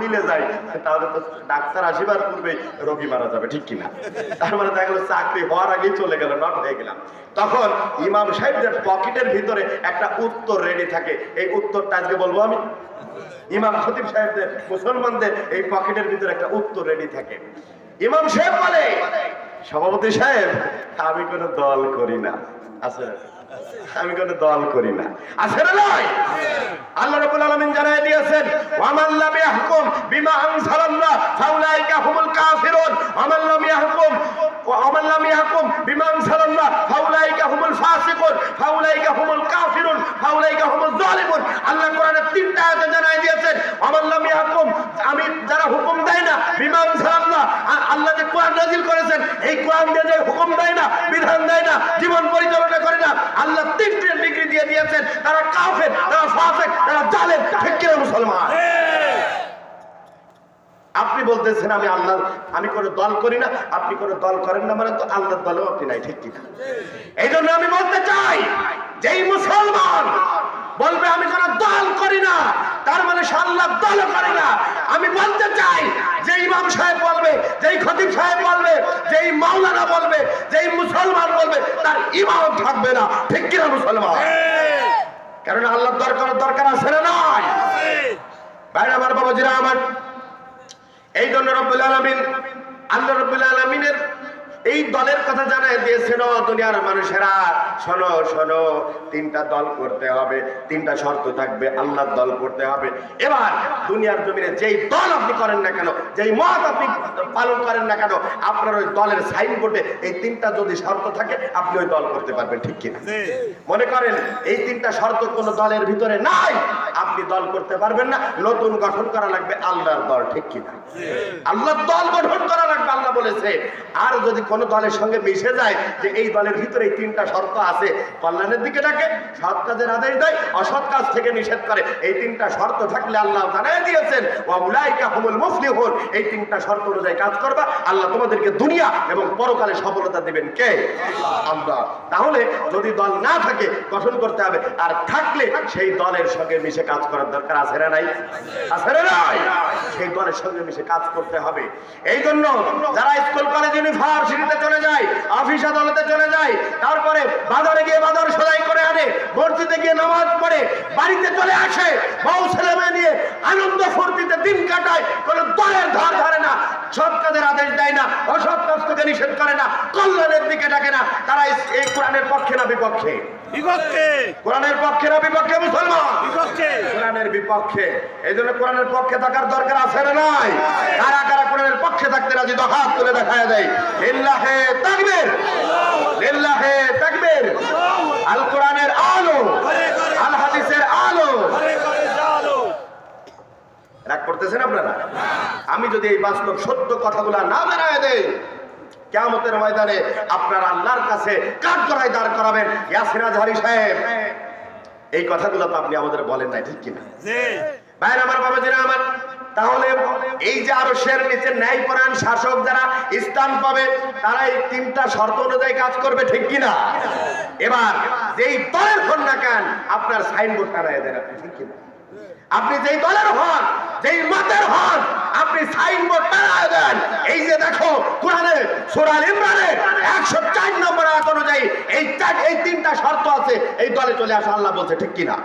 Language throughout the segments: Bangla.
মিলে যায় তাহলে তো ডাক্তার আসিবার পূর্বেই রোগী মারা যাবে, ঠিক কিনা? তার মানে দেখা গেল চাকরি হওয়ার আগেই চলে গেল, নট হয়ে গেলাম। তখন ইমাম সাহেবদের পকেটের ভিতরে একটা উত্তর রেডি থাকে। এই উত্তরটা আজকে বলবো আমি। ইমাম খতিব সাহেবদের, মুসলমানদের এই পকেটের ভিতরে একটা উত্তর রেডি থাকে। ইমাম সাহেব বলে, সভাপতি সাহেব আমি কোনো দল করি না। আছে? আমি কোনো দল করি না। আছে না নয়? আল্লাহ রাব্বুল আলামিন জানায় দিয়েছেন, ওয়ামান লাম ইয়াহকুম বিমা আনজালাল্লাহ ফাউলাইকা হুমুল কাফিরুন, ওয়ামান লাম ইয়াহকুম বিমা আনজালাল্লাহ ফাউলাইকা হুমুল ফাসিকুন, ফাউলাইকা হুমুল কাফিরুন, ফাউলাইকা হুমুল যালিমুন। আল্লাহ কোরআনে তিনটা আয়াতে জানায় দিয়েছেন, ওয়ামান লাম ইয়াহকুম, আমি যারা হুকুম দেয় না, বিমা আনজালাল্লাহ, আল্লাহ যে কোরআন নাযিল করেছেন এই কোরআন দিয়ে যে হুকুম দেয় না, বিধান দেয় না, জীবন পরিচালনা করে না, আল্লাহ তিনটে ডিগ্রি দিয়ে দিয়েছেন, তারা কাফের, তারা ফাসিক, তারা জালেম। ঠিক কিনা মুসলমান? আপনি বলতেছেন আমি আল্লাহ, আমি কোনো দল করি না, আপনি কোনো দল করেন না, মানে তো আল্লাহর দলেও আপনি নাই, ঠিক কিনা? এই জন্য আমি বলতে চাই, যেই মুসলমান বলবে আমি কোনো দল করি না, তার মানে সে আল্লাহর দলও করে না। আমি বলতে চাই, যে ইমাম সাহেব বলবে, যেই খতিব সাহেব বলবে, যেই মাওলানা বলবে, যেই মুসলমান বলবে, তার ইমাম থাকবে না, ঠিক কিনা মুসলমান? কারণ আল্লাহর দরকার আছে না নয়? ভাইরা আমার, বাবাজিরা আমার, এই জন্য রব্বুল আলামিন, আল্লাহ রব্বুল আলামিনের এই দলের কথা জানায় দিয়েছেন, দুনিয়ার মানুষেরা শোনো শোনো, তিনটা দল করতে হবে, তিনটা শর্ত থাকবে, আল্লাহর দল করতে হবে। এবার দুনিয়ার জমিনে যেই দল আপনি করেন না কেন, যেই মত আপনি পালন করেন না কেন, আপনার ওই দলের সাইনবোর্ডে এই তিনটা যদি শর্ত থাকে, আপনি ওই দল করতে পারবেন, ঠিক কিনা? মনে করেন এই তিনটা শর্ত কোন দলের ভিতরে নাই, আপনি দল করতে পারবেন না, নতুন গঠন করা লাগবে আল্লাহর দল, ঠিক কিনা? আল্লাহর দল গঠন করা লাগবে, আল্লাহ বলেছে। আর যদি কোন দলের সঙ্গে মিশে যায় যে এই দলের ভিতরে এই তিনটা শর্ত আছে, কল্যাণের দিকে ডাকে, সৎ কাজের আদেশ দেয়, অসৎ কাজ থেকে নিষেধ করে, এই তিনটা শর্ত থাকলে আল্লাহ জানায় দিয়েছেন, ওয়া উলাইকা হুমুল মুফলিহুন, এই তিনটা শর্ত অনুযায়ী কাজ করবা, আল্লাহ তোমাদেরকে দুনিয়া এবং পরকালে সফলতা দিবেন। কে? আল্লাহ। তাহলে যদি দল না থাকে, গঠন করতে হবে, আর থাকলে সেই দলের সঙ্গে মিশে কাজ করার দরকার আছে না নাই? আছে না নাই? সেই দলের সঙ্গে মিশে কাজ করতে হবে। এই জন্য যারা স্কুল কলেজ ইউনিভার্সিটিতে চলে যায়, অফিস আদালতে চলে যায়, তারপরে বাজারে গিয়ে বাজার সদাই করে আনে, মসজিদে গিয়ে নামাজ পড়ে বাড়িতে চলে আসে, বউ ছেলে মেয়ে নিয়ে আনন্দ ফুর্তিতে দিন কাটায়, কোন দলের ধার ধরে না, সৎ কাজের আদেশ দেয় না, অসৎ কাজ থেকে নিষেধ করে না, কল্যাণের দিকে ডাকে না, তারা এই কোরআনের পক্ষে না বিপক্ষে? বিপক্ষে। কোরআনের পক্ষে না বিপক্ষে মুসলমান? বিপক্ষে। কোরআনের বিপক্ষে। এই জন্য কোরআনের পক্ষে থাকার দরকার আছে না নাই? কারা কারা কোরআনের পক্ষে থাকতে রাজি, তো হাত তুলে দেখায় দেয়। লিল্লাহে তাকবীর, লিল্লাহে তাকবীর। আল কোরআনের আলো, আল হাদিসের আলো। রাগ করতেছেন আপনারা? আমি যদি এই বাস্তব সত্য কথাগুলো না জানায় দেই, কিয়ামতের ময়দানে আপনারা আল্লাহর কাছে কাঠগড়ায় দাঁড় করাবেন। ইয়াসির আজহারী সাহেব, এই কথাগুলো তো আপনি আমাদের বলেন নাই, ঠিক কিনা? ভাইরা আমার, বাবাজিরা আমার, তাহলে এই যে আরশের নিচে ন্যায়পরায়ণ শাসক যারা স্থান পাবে, তারা এই তিনটা শর্ত অনুযায়ী কাজ করবে, ঠিক কিনা? এবার যেই দলের হন না কেন, আপনার সাইনবোর্ড টানায় দেন, আপনি, ঠিক কিনা? আপনি যেই দলের হন, যেই মতের হন, আপনি সাইনবোর্ড টানায় দেন। এই যে দেখো কোরআনে সূরা আল ইমরানের 104 নম্বর আয়াত অনুযায়ী এই তিনটা শর্ত আছে, এই দলে চলে আসা, আল্লাহ বলছে, ঠিক কিনা?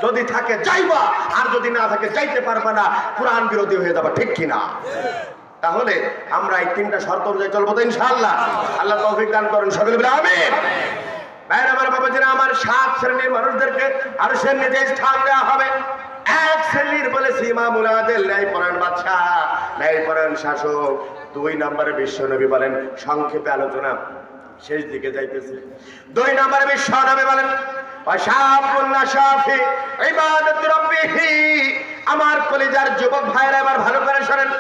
যদি থাকে যাইবা, আর যদি না থাকে যাইতে পারবে না, কোরআন বিরোধী হয়ে যাবে, ঠিক কিনা? তাহলে আমরা এই তিনটা শর্ত অনুযায়ী চলবো তো ইনশাআল্লাহ? আল্লাহ তৌফিক দান করুন, সকলে বলে আমিন। ভাইরা আমার, বাবাজিরা আমার, 7 শ্রেণীর মানুষদেরকে আরশের নিচে স্থান দেওয়া হবে। এক শ্রেণীর বলেছি ইমামুল আদিল, ন্যায়পরায়ণ বাদশা, ন্যায়পরায়ণ শাসক। 2 নম্বরে বিশ্ব নবী বলেন, সংক্ষেপে আলোচনা শেষ দিকে যাইতেছে। 2 নম্বরে বিশ্ব নবী বলেন, ওয়াশাবুন নাশাফি ইবাদাতি রাব্বিহি। আমার কলিজার যুবক ভাইরা, এবার ভালো করে শুনেন,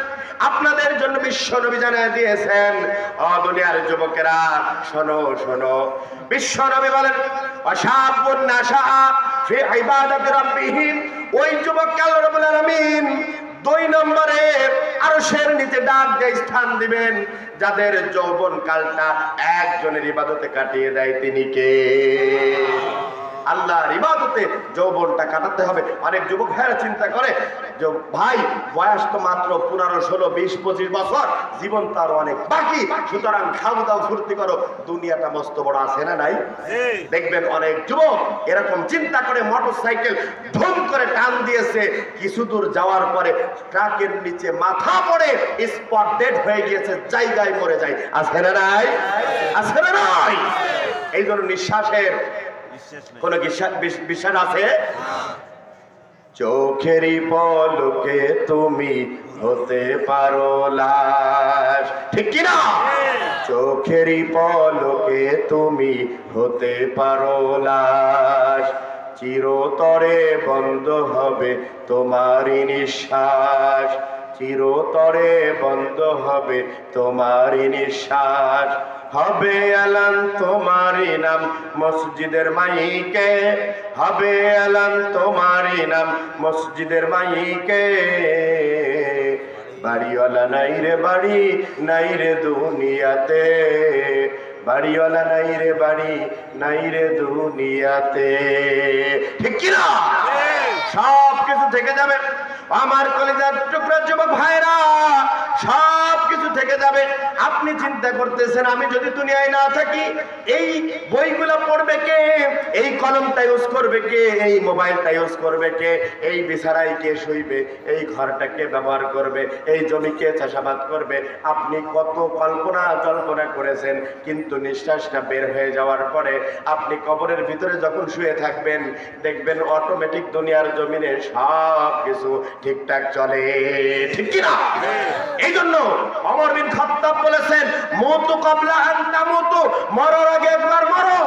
আপনাদের জন্য বিশ্ব নবী জানিয়ে দিয়েছেন, ও দুনিয়ার যুবকেরা শোনো শোনো। বিশ্ব নবী বলেন, ওয়াশাবুন নাশা ফি ইবাদাতি রাব্বিহি, ওই যুবককে আল্লাহ রাব্বুল আলামিন 2 নম্বরে আরশের নিচে ডাক দিয়ে স্থান দিবেন, যাদের যৌবন কালটা একজনের ইবাদতে কাটিয়ে দেয়। তিনি কে? আল্লাহর ইবাদতে যৌবনটা কাটাতে হবে। অনেক যুবক ভাইরা চিন্তা করে যে ভাই বয়স তো মাত্র 15, 16, 20, 25 বছর, জীবন তো আরো অনেক বাকি, সুতরাং খাও দাও ফুর্তি করো, দুনিয়াটা মস্ত বড় আছে না নাই? দেখবেন অনেক যুবক এরকম চিন্তা করে মোটরসাইকেল ধুম করে টান দিয়েছে, কিছু দূর যাওয়ার পরে ট্রাকের নিচে মাথা পড়ে স্পট ডেড হয়ে গিয়েছে, জায়গায় মরে যায়। আছে না নাই? আছে না নাই? এই জন্য নিঃশ্বাসের কোন বিশ্বাস আছে? চোখেরই পলকে তুমি হতে পারো লাশ, ঠিক কিনা? চোখেরই পলকে তুমি হতে পারো লাশ, চিরতরে বন্ধ হবে তোমারই নিঃশ্বাস, চিরতরে বন্ধ হবে তোমারই নিঃশ্বাস। হবে এলান তোমারই নাম মসজিদের মাইকে, হবে এলান তোমারই নাম মসজিদের মাইকে, বাড়িওয়ালা নাই রে বাড়ি, নাই রে দুনিয়াতে, বাড়িওয়ালা নাই রে বাড়ি, নাই রে দুনিয়াতে, ঠিক কিনা? সব কিছু থেকে যাবে আমার কলিজার টুকরা যুবক ভাইরা, সব কিছু থেকে যাবে। আপনি চিন্তা করতেছেন আমি যদি দুনিয়ায় না থাকি এই বইগুলো পড়বে কে, এই কলমটা ইউজ করবে কে, এই মোবাইলটা ইউজ করবে কে, এই বিছানায় কে শুইবে, এই ঘরটাকে ব্যবহার করবে, এই জমিকে চাষাবাদ করবে। আপনি কত কল্পনা জল্পনা করেছেন, কিন্তু নিঃশ্বাসটা বের হয়ে যাওয়ার পরে আপনি কবরের ভিতরে যখন শুয়ে থাকবেন দেখবেন অটোমেটিক দুনিয়ার জমিনে সব কিছু ঠিকঠাক চলে, ঠিক কিনা? এই জন্য ওমর বিন খাত্তাব বলেছেন মউতু ক্বাবলা আন তামুতু, মরার আগে একবার মরো।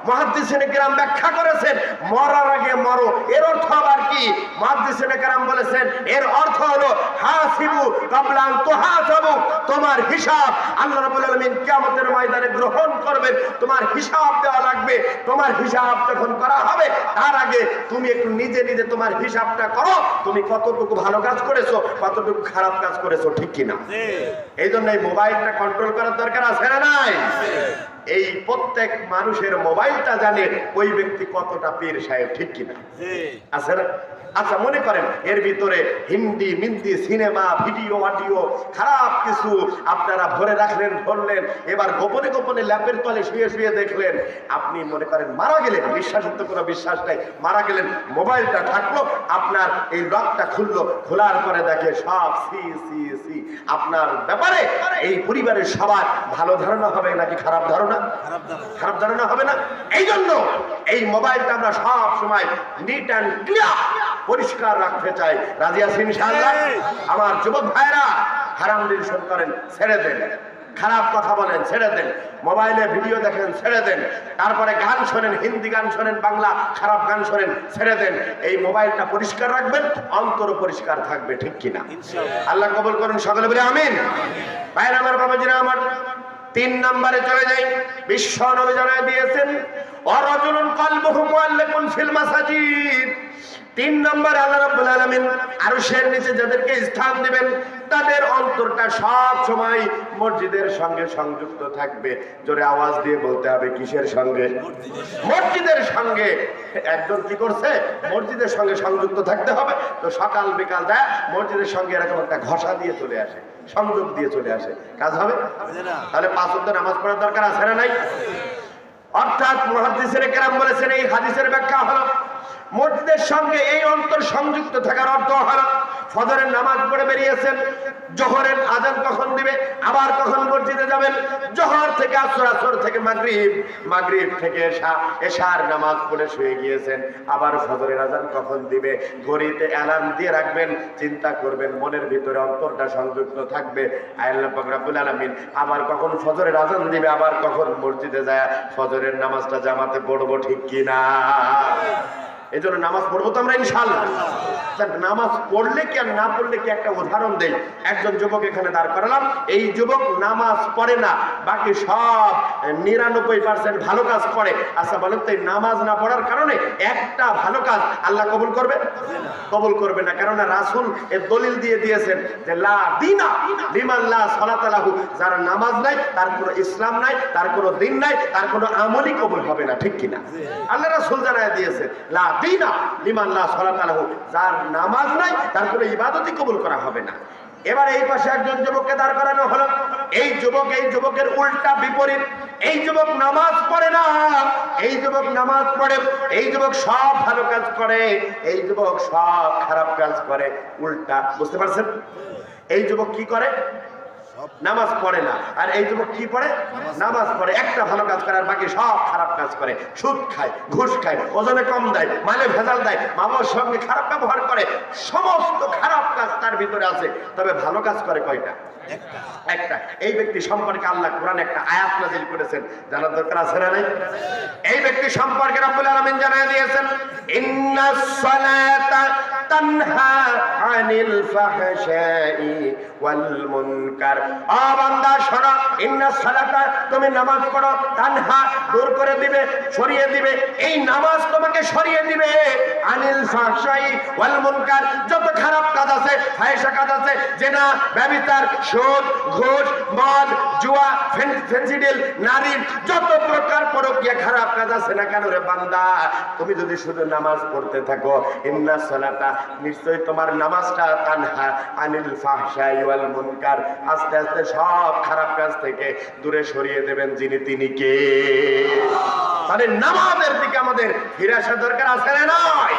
মুহাদ্দিসিনে কেরাম ব্যাখ্যা করেছেন মরার আগে মরো, এর অর্থ আবার কি? মুহাদ্দিসিনে কেরাম বলেছেন এর অর্থ হলো হাসিবু ক্বাবলা আন তুহাসাবু, তোমার হিসাব আল্লাহ রাব্বুল আলামিন কিয়ামতের ময়দানে গ্রহণ করবেন, তোমার হিসাব দেওয়া লাগবে। তোমার হিসাব যখন করা হবে তার আগে তুমি একটু নিজে নিজে তোমার হিসাবটা করো, তুমি কতটুকু ভালো কাজ করেছো, কতটুকু খারাপ কাজ করেছো, ঠিক কিনা? এই জন্য এই মোবাইলটা কন্ট্রোল করার দরকার আছে না নাই? এই প্রত্যেক মানুষের মোবাইলটা জানে ওই ব্যক্তি কতটা পীর সাহেব, ঠিক কিনা? আছে না? আচ্ছা মনে করেন এর ভিতরে হিন্দি মিন্দি সিনেমা ভিডিও অডিও খারাপ কিছু আপনারা ভরে রাখলেন, ধরলেন, এবার গোপনে গোপনে ল্যাপের তলে শুয়ে শুয়ে দেখলেন। আপনি মনে করেন মারা গেলেন, বিশ্বাসের তো কোনো বিশ্বাস নাই, মারা গেলেন, মোবাইলটা থাকলো, আপনার এই লকটা খুললো, খোলার পরে দেখে সব সি সি সি। আপনার ব্যাপারে এই পরিবারের সবার ভালো ধারণা হবে নাকি খারাপ ধারণা? খারাপ ধারণা হবে না? এই জন্য এই মোবাইলটা আমরা সব সময় নিট অ্যান্ড ক্লিয়ার পরিষ্কার রাখতে চাই। রাজি আছেন ইনশাআল্লাহ? আমার যুবক ভাইরা হারাম নির্দেশন করেন, ছেড়ে দেন। খারাপ কথা বলেন, ছেড়ে দেন। মোবাইলে ভিডিও দেখেন, ছেড়ে দেন। তারপরে গান শোনেন, হিন্দি গান শোনেন, বাংলা খারাপ গান শোনেন, ছেড়ে দেন। এই মোবাইলটা পরিষ্কার রাখবেন, অন্তর পরিষ্কার থাকবে, ঠিক কিনা? আল্লাহ কবুল করুন, সকলে বলে আমিন। ভাইরা আমার, বাবাজিরা আমার, 3 নম্বরে চলে যাই। বিশ্ব নবী জানায় দিয়েছেন ওয়ারাজুলুন কলবুহু মুআল্লাকুন ফিল মাসাজিদ। 3 নম্বরে আল্লাহ রাব্বুল আলামিন আরশের নিচে যাদেরকে স্থান দিবেন তাদের অন্তরটা সব সময় মসজিদের সঙ্গে সংযুক্ত থাকবে। জোরে আওয়াজ দিয়ে বলতে হবে, কিসের সঙ্গে? মসজিদের সঙ্গে। একজন কি করছে? মসজিদের সঙ্গে সংযুক্ত থাকতে হবে। তো সকাল বিকাল যায় মসজিদের সঙ্গে এরকম একটা ঘষা দিয়ে চলে আসে, সংযোগ দিয়ে চলে আসে, কাজ হবে? তাহলে 5 ওয়াক্ত নামাজ পড়ার দরকার আছে না নাই? অর্থাৎ মুহাদ্দিসিনে কেরাম বলেছেন এই হাদিসের ব্যাখ্যা হলো মসজিদের সঙ্গে এই অন্তর সংযুক্ত থাকার অর্থ হলো ফজরের নামাজ পড়ে বেরিয়েছেন, জোহরের আজান কখন দিবে, আবার কখন মসজিদে যাবেন, জোহর থেকে আসর, আসর থেকে মাগরিব, মাগরিব থেকে এশা, এশার নামাজ পড়ে শুয়ে গিয়েছেন, আবার ফজরের আজান কখন দিবে ঘড়িতে অ্যালার্ম দিয়ে রাখবেন, চিন্তা করবেন, মনের ভিতরে অন্তরটা সংযুক্ত থাকবে। আল্লাহ পাক রব্বুল আলামিন আবার কখন ফজরের আজান দিবে, আবার কখন মসজিদে যায় ফজরের নামাজটা জামাতে পড়বো, ঠিক কিনা? এই জন্য নামাজ পড়বো তো আমরা ইনশাআল্লাহ। নামাজ পড়লে কি আর না পড়লে কি একটা উদাহরণ দেই। একজন যুবক এখানে দাঁড় করালাম, এই যুবক নামাজ পড়ে না, বাকি সব 99% ভালো কাজ করে। আচ্ছা বলেন তো, এই নামাজ না পড়ার কারণে একটা ভালো কাজ আল্লাহ কবুল করবে? কবুল করবে না। কেননা রাসূল এর দলিল দিয়ে দিয়েছেন যে লা দীনা লিমান লা সালাতা লাহু, যার নামাজ নাই, তার কোনো ইসলাম নাই, তার কোনো দিন নাই, তার কোনো আমলই কবুল হবে না। ঠিক কিনা? আল্লাহ রাসূল জানায় দিয়েছেন লা দীনা লিমান লা সালাতা লাহু, যার নামাজ নাই তার কোনো ইবাদতই কবুল করা হবে না। এবার এই পাশে একজন যুবককে দাঁড় করানো হলো। এই যুবকের উল্টা বিপরীত। এই যুবক নামাজ পড়ে না, এই যুবক নামাজ পড়ে, এই যুবক সব ভালো কাজ করে, এই যুবক সব খারাপ কাজ করে। উল্টা, বুঝতে পারছেন? এই যুবক কি করে? নামাজ পড়ে না। আর এই যুবক কি পড়ে? নামাজ পড়ে, একটা ভালো কাজ করে আর বাকি সব খারাপ কাজ করে। সুদ খায়, ঘুষ খায়, ওজনে কম দেয়, মালে ভেজাল দেয়, মা বাবার সঙ্গে খারাপ ব্যবহার করে, সমস্ত খারাপ কাজ তার ভিতরে আছে। তবে ভালো কাজ করে কয়টা? একটা। এই ব্যক্তি সম্পর্কে আল্লাহ কোরআনে একটা আয়াত নাযিল করেছেন, জানার দরকার আছে না নাই? এই ব্যক্তি সম্পর্কে রব্বুল আলামিন জানায় দিয়েছেন, ইন্নাস সালাতা তানহা আনিল ফাহশাই ওয়াল মুনকার। ও বান্দা শোনো, ইন্নাস সালাতা, তুমি নামাজ পড়ো, তানহা, দূর করে দিবে, সরিয়ে দিবে, এই নামাজ তোমাকে সরিয়ে দিবে, আনিল ফাহশাই ওয়াল মুনকার, যত খারাপ কাজ আছে, ফাহিশা কাজ আছে, জিনা, ব্যভিচার, সুদ, ঘুষ, মদ, জুয়া, ফেন্সিডিল, নারীর যত প্রকার পরকীয়া খারাপ কাজ আছে না কেন রে বান্দা, তুমি যদি শুধু নামাজ পড়তে থাকো, ইন্নাস সালাতা, নিশ্চয়ই তোমার নামাজটা তানহা আনিল ফাহশাই ওয়াল মুনকার, আস্তে আস্তে সব খারাপ কাজ থেকে দূরে সরিয়ে দেবেন যিনি, তিনি কে? তাহলে নামাজের দিকে আমাদের ফিরে আসার দরকার আছে না নয়?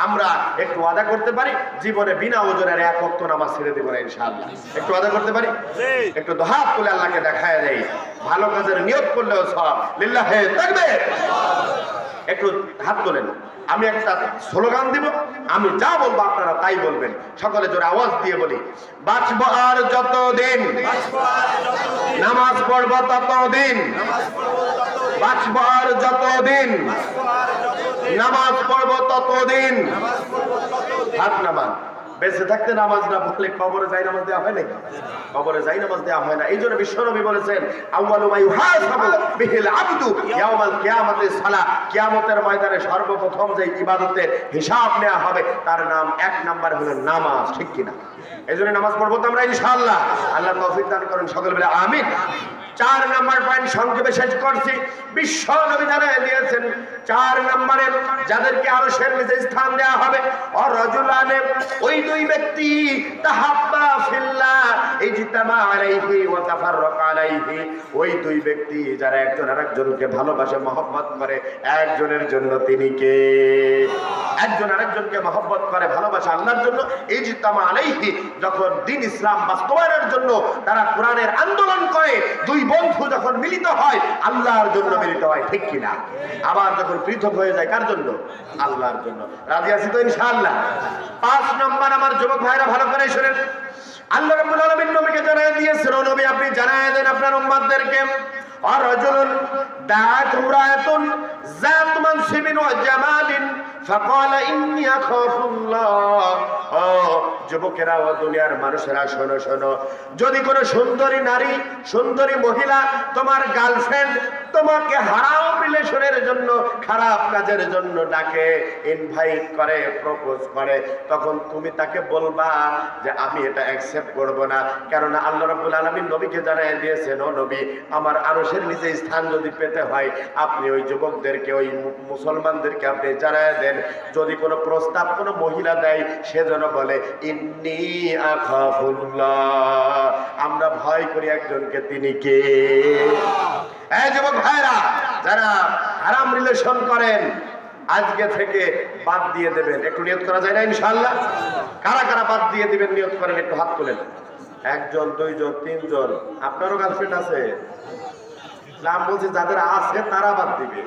আমরা একটু ওয়াদা করতে পারি জীবনে বিনা ওজনের এক ওয়াক্ত নামাজ ছেড়ে দেব না ইনশাআল্লাহ। একটু ওয়াদা করতে পারি? একটু দুহাত তুলে আল্লাহকে দেখায় দেই, ভালো কাজের নিয়ত করলেও সব। লিল্লাহে তাকবীর। একটু হাত তোলেন। আমি একটা স্লোগান দিব, আমি যা বলবো আপনারা তাই বলবেন। সকলে জোরে আওয়াজ দিয়ে বলি, বাঁচবো আর যতদিন নামাজ পড়বো ততদিন, বাঁচবো আর যতদিন নামাজ পড়বো ততদিন। হাত নামান। বেঁচে থাকতে নামাজ না পড়লে কবরে যাই নামাজ দেওয়া হয় নাকি? কবরে যাই নামাজ দেওয়া হয় না। এই জন্য বিশ্বনবী বলেছেন, আউয়ালু মা ইউহাসাবু বিহিল আবদু ইয়াউমাল কিয়ামাতিস সালাহ, কিয়ামতের ময়দানে সর্বপ্রথম যে ইবাদতের হিসাব নেওয়া হবে তার নাম, এক নাম্বার হলো নামাজ। ঠিক কিনা? এই জন্য নামাজ পড়বো তো আমরা ইনশাআল্লাহ। আল্লাহ তৌফিক দান করেন, সকলে বলে আমিন। 4 নাম্বার পয়েন্ট সংক্ষেপে শেষ করছি। বিশ্ব নবী জানায় দিয়েছেন 4 নম্বরে যাদেরকে আরশের নিচে স্থান দেওয়া হবে, অরজুলানে, ওই দুই ব্যক্তি, তাহাব্বা ফিল্লাহ ইজতামা আলাইহি ওয়া তাফাররাকা আলাইহি, ওই দুই ব্যক্তি যারা একজন আরেকজনকে ভালোবাসে, মহব্বত করে, একজনের জন্য তিনি কে? একজন আরেকজনকে মহব্বত করে, ভালোবাসে আল্লাহর জন্য। ইজতামা আলাইহি, যখন দ্বীন ইসলাম বাস্তবায়নের জন্য তারা কোরআনের আন্দোলন করে, দুই বন্ধু যখন মিলিত হয় আল্লাহর জন্য মিলিত হয়। ঠিক কিনা? আবার যখন পৃথক হয়ে যায় কার জন্য? আল্লাহর জন্য। রাজি আছি তো ইনশাআল্লাহ? 5 নম্বর আমার যুবক ভাইরা ভালো করে শুনেন, আল্লাহ রাব্বুল আলামিন নবীকে জানায় দিয়েছেন, ও নবী আপনি জানায় দেন আপনার উম্মতদেরকে, আর রাজুলুন দাআত ইমরাআতুন যাত মানসিবিন ওয়া জামালিন ফাকালা ইন্নী আখাফুল্লাহ। ও যুবকেরা, ও দুনিয়ার মানুষেরা, শোনো শোনো, যদি কোনো সুন্দরী নারী, সুন্দরী মহিলা, তোমার গার্লফ্রেন্ড তোমাকে হারাম রিলেশনের জন্য, খারাপ কাজের জন্য ডাকে, ইনভাইট করে, প্রপোজ করে, তখন তুমি তাকে বলবা যে আমি এটা অ্যাকসেপ্ট করব না। কেননা আল্লাহ রাব্বুল আলামিন নবীকে জানায় দিয়েছেন, ও নবী আমার আরশের নিচে স্থান যদি পেতে হয়, আপনি ওই যুবকদেরকে, ওই মুসলমানদেরকে আপনি জানায় দেন, যদি কোনো প্রস্তাব কোনো মহিলা দেয়, সে যেন বলে ইন্নী আখাফুল্লাহ, আমরা ভয় করি একজনকে, তিনি কে? এই যুবক ভাইরা, যারা হারাম রিলেশন করেন আজকে থেকে বাদ দিয়ে দেবেন। একটু নিয়ত করা যায় না ইনশাআল্লাহ? কারা কারা বাদ দিয়ে দিবেন নিয়ত করেন, একটু হাত তোলেন। 1 জন, 2 জন, 3 জন। আপনারও গার্লফ্রেন্ড আছে? নাম বলছে যাদের আছে তারা বাদ দিবে।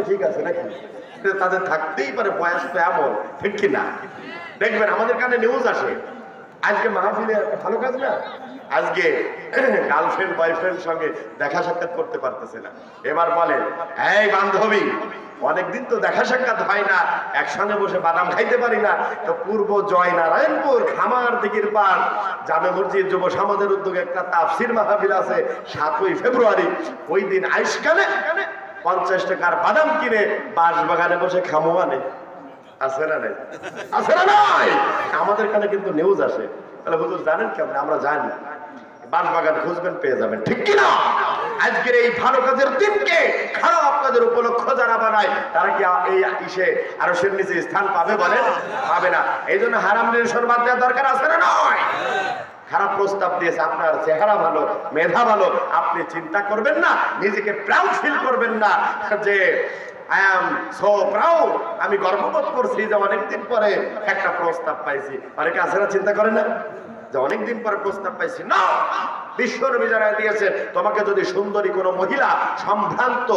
ঠিক আছে নাকি? তাদের থাকতেই পারে, বয়স তো এমন। ঠিক কিনা? দেখবেন আমাদের কানে নিউজ আসে, আজকে মাহফিলে ভালো কাজ না, আজকে গার্লফ্রেন্ড বয়ফ্রেন্ড সঙ্গে দেখা সাক্ষাৎ করতে পারতেছে না। এবার বলেন, এই বান্ধবী অনেকদিন তো দেখা সাক্ষাৎ হয় না, একসঙ্গে বসে বাদাম খাইতে পারি না। তো পূর্ব জয়নারায়ণপুর খামার দিঘির পাড় জামে মসজিদ যুব সমাজের উদ্যোগে একটা তাফসির মাহফিল আছে 7ই ফেব্রুয়ারি। ওই দিন আইসকালে 50 টাকার বাদাম কিনে বাঁশবাগানে বসে খামো আনে। আছে না নাই? আছে না নাই? আমাদের এখানে কিন্তু নিউজ আসে। তাহলে হুজুর জানেন কেমন? আমরা জানি না। বাঁশবাগান খুঁজবেন, পেয়ে যাবেন, ঠিক কিনা? আজকের এই ভালো কাজের দিনকে খারাপ কাজের উপলক্ষ যারা বানায় তারা কি এই ইসে আরশের নিচে স্থান পাবে? বলে পাবে না। এই জন্য হারাম নিরসন বাদ দেওয়ার দরকার আছে না নয়? খারাপ প্রস্তাব দিয়েছে, আপনার চেহারা ভালো, মেধা ভালো, আপনি চিন্তা করবেন না, নিজেকে প্রাউড ফিল করবেন না যে আই এম সো প্রাউড, আমি গর্ববোধ করছি যে অনেকদিন পরে একটা প্রস্তাব পাইছি। অনেকে আছে না, চিন্তা করে না যে অনেকদিন পরে প্রস্তাব পাইছি? না, বিশ্বনবী জানায় দিয়েছেন, তোমাকে যদি সুন্দরী কোনো মহিলা সম্ভ্রান্ত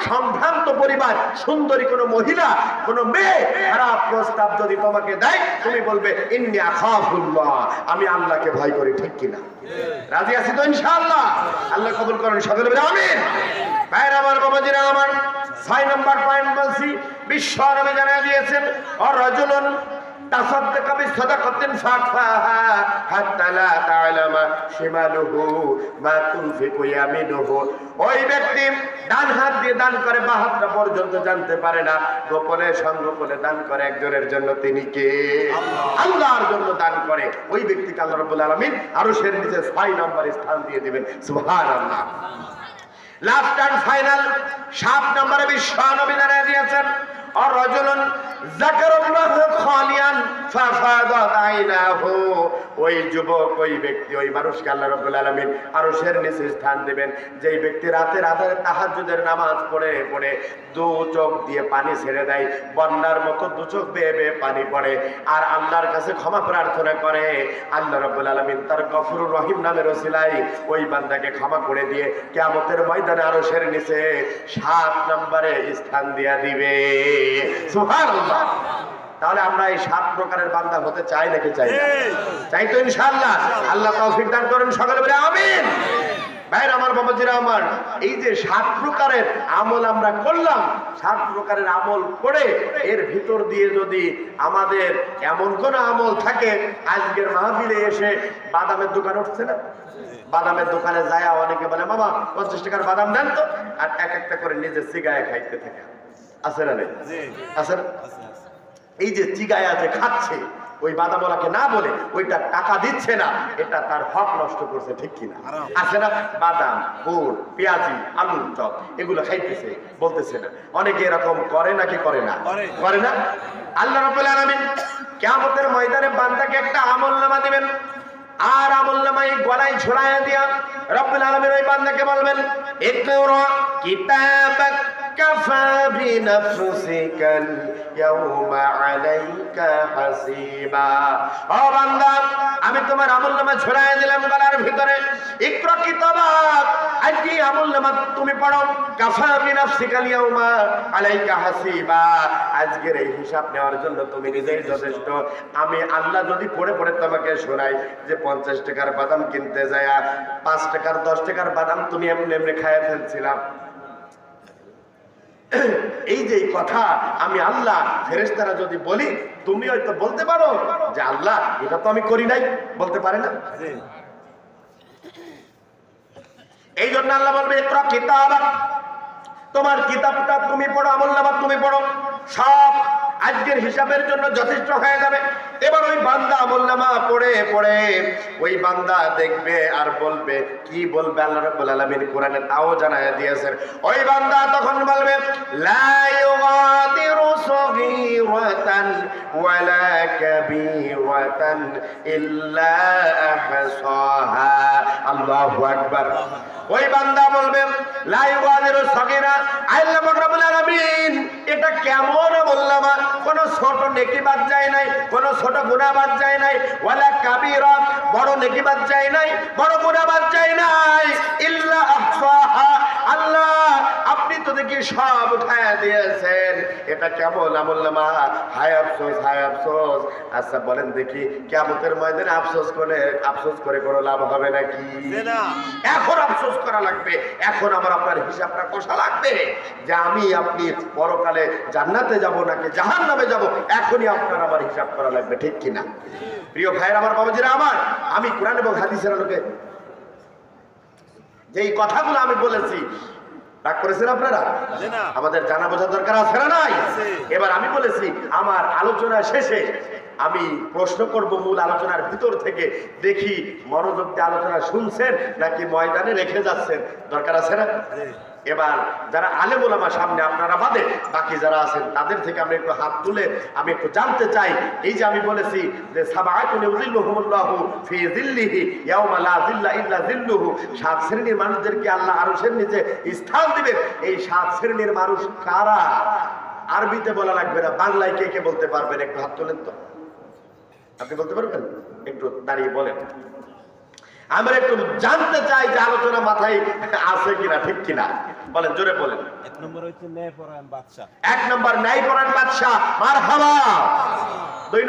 সম্ভ্রান্ত পরিবার সুন্দরী কোনো মহিলা কোনো মেয়ে খারাপ প্রস্তাব যদি তোমাকে দেয়, তুমি বলবে ইন্নী আখাফুল্লাহ, আমি আল্লাহকে ভয় করি, ঠিক কিনা? রাজি আছি তো ইনশাআল্লাহ? আল্লাহ কবুল করেন, সকলে বলে আমিন। ভাইরা আমার, বাবাজিরা আমার, 6 নম্বর পয়েন্ট বলছি, বিশ্বনবী জানায় দিয়েছেন আর রাজুলুন তাসাদদাকা বিসাদাকাতিন ফাকফাহা হাত্তা লা তা'লামা শিমালুহু মা তুনফিকু ইয়ামিনুহু। ওই ব্যক্তি ডান হাত দিয়ে দান করে, বাম হাতটা পর্যন্ত জানতে পারে না। গোপনে সংগোপনে দান করে একজনের জন্য, তিনি কে? আল্লাহর জন্য দান করে। ওই ব্যক্তিকে আল্লাহ রাব্বুল আলামিন আরশের নিচে 6 নম্বর স্থান দিয়ে দিবেন। সুবহানাল্লাহ। লাস্ট এন্ড ফাইনাল 7 নম্বরে বিশ্বনবী জানিয়ে দিয়েছেন আর রাজুলুন যাকারাল্লাহু খালিয়ান ফাফাদাত আইনাহু। ওই যুবক, ওই ব্যক্তি, ওই মানুষকে আল্লাহ রাব্বুল আলামিন আরশের নিচে স্থান দিবেন, যেই ব্যক্তি রাতের আধারে তাহাজ্জুদের নামাজ পড়ে পড়ে দু চোখ দিয়ে পানি ছেড়ে দেয়, বন্যার মতো দু চোখ বেয়ে বেয়ে পানি পড়ে, আর আল্লাহর কাছে ক্ষমা প্রার্থনা করে। আল্লাহ রাব্বুল আলামিন তার গফুরুর রহিম নামের ওসিলায় ওই বান্দাকে ক্ষমা করে দিয়ে কিয়ামতের ময়দানে আরশের নিচে 7 নম্বরে স্থান দিয়া দিবে। সুবহানাল্লাহ। তাহলে আমরা এই 7 প্রকারের বান্দা হতে চাই নাকি চাই না? চাই তো ইনশাআল্লাহ। আল্লাহ তৌফিক দান করেন, সকলে বলে আমিন। ভাইরা আমার, বাবাজিরা আমার, এই যে 7 প্রকারের আমল আমরা করলাম, 7 প্রকারের আমল করে এর ভিতর দিয়ে যদি আমাদের এমন কোন আমল থাকে, আজকের মাহফিলে এসে বাদামের দোকান উঠছে না, বাদামের দোকানে যায় অনেকে বলে মামা 50 টাকার বাদাম দেন তো, আর এক একটা করে নিজে সিগায় খাইতে থাকে। আছে না? নেই? আছে। এই যে চিগায়া যে খাচ্ছে, ওই বাদামওয়ালাকে না বলে ওইটা টাকা দিচ্ছে না, এটা তার হক নষ্ট করছে, ঠিক কিনা? আছে না? বাদাম, গুড়, পেঁয়াজি, আলুর চপ এগুলো খাইতেছে, বলতেছে না। অনেকে এরকম করে নাকি করে না? করে না। আল্লাহ রাব্বুল আলামিন কিয়ামতের ময়দানে বান্দাকে একটা আমলনামা দিবেন, আর আমলনামায় গলায় ঝোলায়া দিয়া রব্বুল আলামিন ওই বান্দাকে বলবেন ইকরা কিতাবাক কাফা বিনাফসিকাল ইয়াউমা আলাইকা হাসিবা। ও বান্দা, আমি তোমার আমলনামা ঝোলায়া দিলাম গলার ভিতরে, ইকরা কিতাবাক, আজকে আমলনামা তুমি পড়ো, কাফা বিনাফসিকাল ইয়াউমা আলাইকা হাসিবা, আজকের এই হিসাব নেওয়ার জন্য তুমি নিজেই যথেষ্ট। আমি আল্লাহ যদি পড়ে পড়ে তোমাকে শোনাই যে 50 টাকার বাদাম কিনতে যায় 5 টাকার 10 টাকার বাদাম তুমি এমনি এমনি খাইয়া ফেলছিলাম, এই যে কথা আমি আল্লাহ ফেরেশতারা যদি বলি, তুমি হয়তো বলতে পারো যে আল্লাহ এটা তো আমি করি নাই, বলতে পারে না? এই জন্য আল্লাহ বলবে ইকরা কিতাবাক, তোমার কিতাবটা তুমি পড়ো, আমলনামা তুমি পড়ো, সব আজকের হিসাবের জন্য যথেষ্ট হয়ে যাবে। এবার ওই বান্দা আমলনামা পড়ে পড়ে ওই বান্দা দেখবে আর বলবে, কি বলবে? আল্লাহ রাব্বুল আলামিন কোরআনে তাও জানায় দিয়েছেন, ওই বান্দা তখন বলবে লা ইউগাদিরু সগীরাতান ওয়ালা কাবীরাতান ইল্লা আহসাহা। আল্লাহু আকবার। ওই বান্দা বলবে লা ইউগাদিরু সগীরা, আল্লাহ রাব্বুল আলামিন এটা কেমন আমলনামা? কোন ছোট নেকি বাদ যায় নাই, কোন ছোট গুনাহ বাদ যায় নাই, ওয়ালা কাবীরা, বড় নেকি বাদ যায় নাই, বড় গুনাহ বাদ যায় নাই, ইল্লা আহসাহা। আল্লাহ আপনি তো দেখি সব উঠায় দিয়েছেন, এটা কেমন আমল নামা? হায় আফসোস, হায় আফসোস। আচ্ছা বলেন দেখি, কিয়ামতের ময়দানে আফসোস করে কোনো লাভ হবে নাকি? এখন আফসোস করা লাগবে, এখন আমার আপনার হিসাবটা কষা লাগবে যে আমি আপনি পরকালে জান্নাতে যাব নাকি জাহান্নামে যাব। এখনই আপনার আমার হিসাব করা লাগবে, ঠিক কিনা? প্রিয় ভাইয়ের আমার, বাবাজিরা আমার, আমি কোরআন এবং হাদিসের আলোকে যেই কথাগুলো আমি বলেছি, রাগ করেছেন আপনারা? আমাদের জানা বোঝা দরকার আছে না নাই? এবার আমি বলেছি আমার আলোচনা শেষে আমি প্রশ্ন করব মূল আলোচনার ভিতর থেকে, দেখি মনোযোগ দিয়ে আলোচনা শুনছেন নাকি ময়দানে রেখে যাচ্ছেন, দরকার আছে না? এবার যারা আলেম ওলামা সামনে আপনারা বাদে বাকি যারা আছেন তাদের থেকে আমরা একটু হাত তুলে আমি একটু জানতে চাই। এই যে আমি বলেছি যে সাবাআতুন ইউযিল্লুহুমুল্লাহু ফি যিল্লিহি ইয়াওমা লা যিল্লা ইল্লা যিল্লুহু, 7 শ্রেণীর মানুষদেরকে আল্লাহ আরশের নিচে স্থান দিবেন। এই 7 শ্রেণীর মানুষ কারা? আরবিতে বলা লাগবে না, বাংলায় কে কে বলতে পারবেন? একটু হাত তোলেন তো। আপনি বলতে পারবেন? একটু দাঁড়িয়ে বলেন। আমরা একটু জানতে চাই যে আলোচনা মাথায় আছে কিনা, ঠিক কিনা, বলেন, জোরে বলেন। 1 নম্বর হচ্ছে ন্যায়পরায়ণ বাদশা। 1 নম্বর ন্যায়পরায়ণ বাদশা, মারহাবা। 2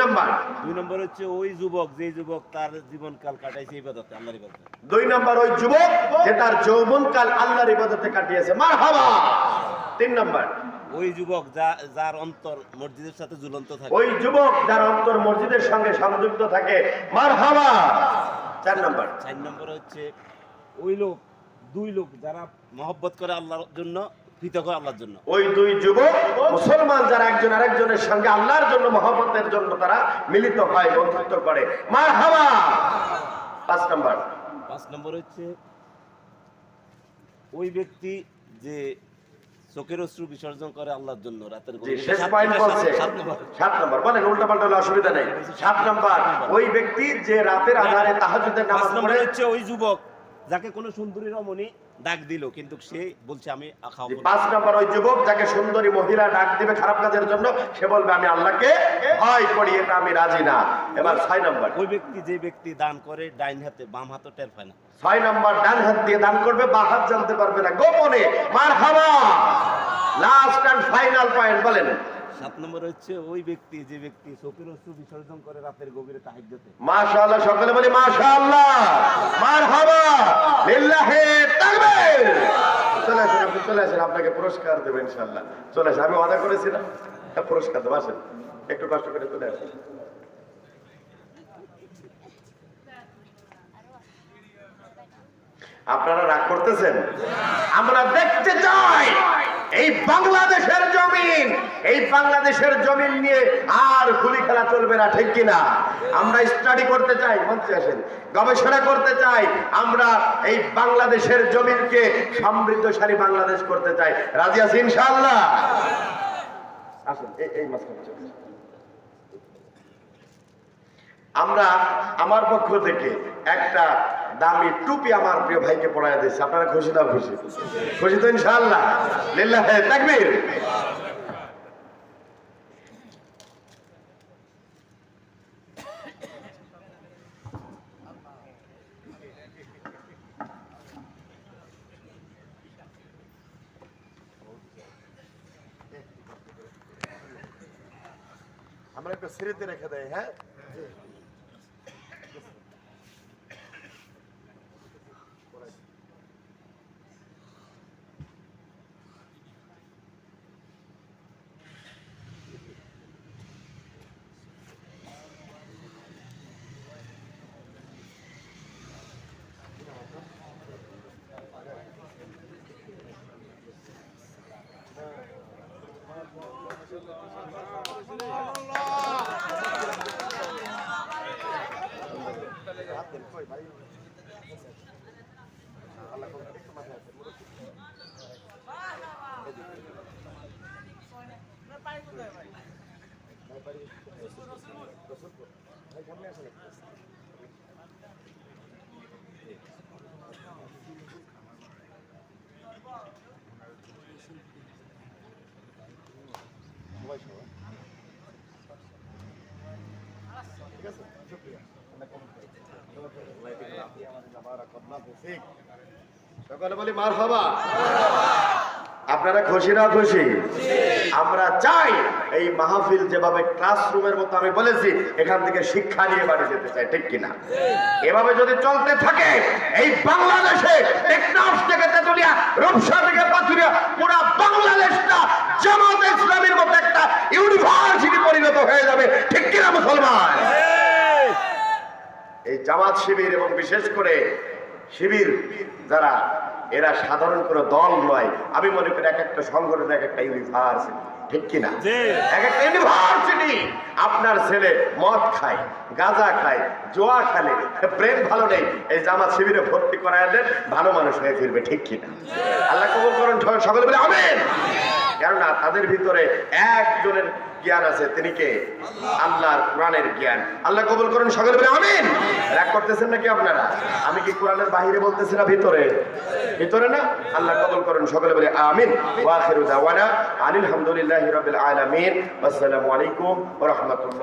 নম্বর হচ্ছে ওই যুবক যে যুবক তার জীবনকাল কাটাইছে ইবাদতে, আল্লাহর ইবাদতে। 2 নম্বর ওই যুবক যে তার যৌবনকাল আল্লাহর ইবাদতে কাটিয়েছে, মারহাবা। 3 নম্বর ওই যুবক যার অন্তর মসজিদের সাথে ঝুলন্ত থাকে। ওই যুবক যার অন্তর মসজিদের সঙ্গে সংযুক্ত থাকে, মারহাবা। 4 নম্বর হচ্ছে ওই লোক, 2 লোক যারা মহব্বত করে আল্লাহর জন্য, কৃতজ্ঞ আল্লাহর জন্য। ওই 2 যুবক মুসলমান যারা একজন আরেকজনের সঙ্গে আল্লাহর জন্য মহব্বতের জন্য তারা মিলিত হয়, বন্ধুত্ব করে, মারহাবা। 5 নম্বর হচ্ছে ওই ব্যক্তি যে চোখের অশ্রু বিসর্জন করে আল্লাহর জন্য রাতের জি, শেষ পয়েন্ট বলছে 7 নম্বর। বলেন, উল্টা পাল্টা হলে অসুবিধা নেই। 7 নম্বর ওই ব্যক্তি যে রাতের আধারে তাহাজ্জুদের নামাজ পড়ে। হচ্ছে ওই যুবক যাকে কোনো সুন্দরী রমণী ডাক দিল কিন্তু সে বলছে আমি খাওয়াবো না। 5 নম্বর ওই যুবক যাকে সুন্দরী মহিলা ডাক দিবে খারাপ কাজের জন্য, সে বলবে আমি আল্লাহকে ভয় করি, এটা আমি রাজি না। এবার 6 নম্বর ওই ব্যক্তি যে ব্যক্তি দান করে ডাইন হাতে, বাম হাতে টের পায় না। 6 নম্বর ডান হাত দিয়ে দান করবে, বাম হাত জানতে পারবে না, গোপনে, মারহাবা। লাস্ট এন্ড ফাইনাল পয়েন্ট বলেন। 7 নম্বর হচ্ছে ওই ব্যক্তি যে ব্যক্তি চোখের অশ্রু বিসর্জন করে রাতের গভীরে তাহাজ্জুদে। মাশাআল্লাহ, সকলে বলি মাশাআল্লাহ, মারহাবা, লিল্লাহি তাকবীর। চলে আসেন, আপনি চলে আসেন, আপনাকে পুরস্কার দেব ইনশাআল্লাহ। চলে আসেন, আমি ওয়াদা করেছি না পুরস্কার দেব। আসেন, একটু কষ্ট করে চলে আসেন। আপনারা রাগ করতেছেন? আমরা দেখতে চাই এই বাংলাদেশের জমিন, এই বাংলাদেশের জমিন নিয়ে আর গুলি খেলা চলবে না, ঠিক কিনা? আমরা স্টাডি করতে চাই, মঞ্চে আসেন, গবেষণা করতে চাই। আমরা এই বাংলাদেশের জমিনকে সমৃদ্ধশালী বাংলাদেশ করতে চাই। রাজি আছি ইনশাআল্লাহ? আসুন, এই মাঝখানে চলে আসুন। আমরা আমার পক্ষ থেকে একটা দামি টুপি আমার প্রিয় ভাইকে পড়ায় দিয়েছি। আপনারা খুশি না? খুশি, খুশি তো ইনশাআল্লাহ? লিল্লাহি তাকবীর। আমরা একটু স্মৃতি রেখে দেয়। হ্যাঁ, সকলে বলি মারহাবা। আপনারা খুশি না খুশি? আমরা চাই এই মাহফিল যেভাবে ক্লাসরুমের মতো আমি বলেছি, এখান থেকে শিক্ষা নিয়ে বাড়ি যেতে চাই, ঠিক কিনা? এভাবে যদি চলতে থাকে এই বাংলাদেশে টেকনাফ থেকে তেতুলিয়া, রূপসা থেকে পাথুরিয়া, পুরো বাংলাদেশটা জামাত ইসলামীর মতো একটা ইউনিভার্সিটি পরিণত হয়ে যাবে, ঠিক কিনা মুসলমান? এই জামাত শিবির এবং বিশেষ করে শিবির যারা, এরা সাধারণ কোনো দল নয়। আমি মনে করি এক একটা সংগঠন এক একটা ইউনিভার্সিটি, ঠিক কিনা? এক একটা ইউনিভার্সিটি। আপনার ছেলে মদ খায়, গাঁজা খায়, জোয়া খেলে, ব্রেন ভালো নেই, এই জামাত শিবিরে ভর্তি করায় দেন, ভালো মানুষ হয়ে ফিরবে, ঠিক কিনা? আল্লাহ কবুল করুন, সকলে বলে আমিন। কেননা তাদের ভিতরে একজনের জ্ঞান আছে, তিনি কে? আল্লাহর কোরআনের জ্ঞান। আল্লাহ কবুল করুন, সকলে বলে আমিন। রাগ করতেছেন নাকি আপনারা? আমি কি কোরআনের বাহিরে বলতেছি না ভিতরে? ভিতরে না? আল্লাহ কবুল করুন, সকলে বলে আমিন। ওয়া আখিরু দাওয়ানা আনিল হামদুলিল্লাহি রাব্বিল আলামিন। আসসালামু আলাইকুম ওয়া রাহমাতুল্লাহ।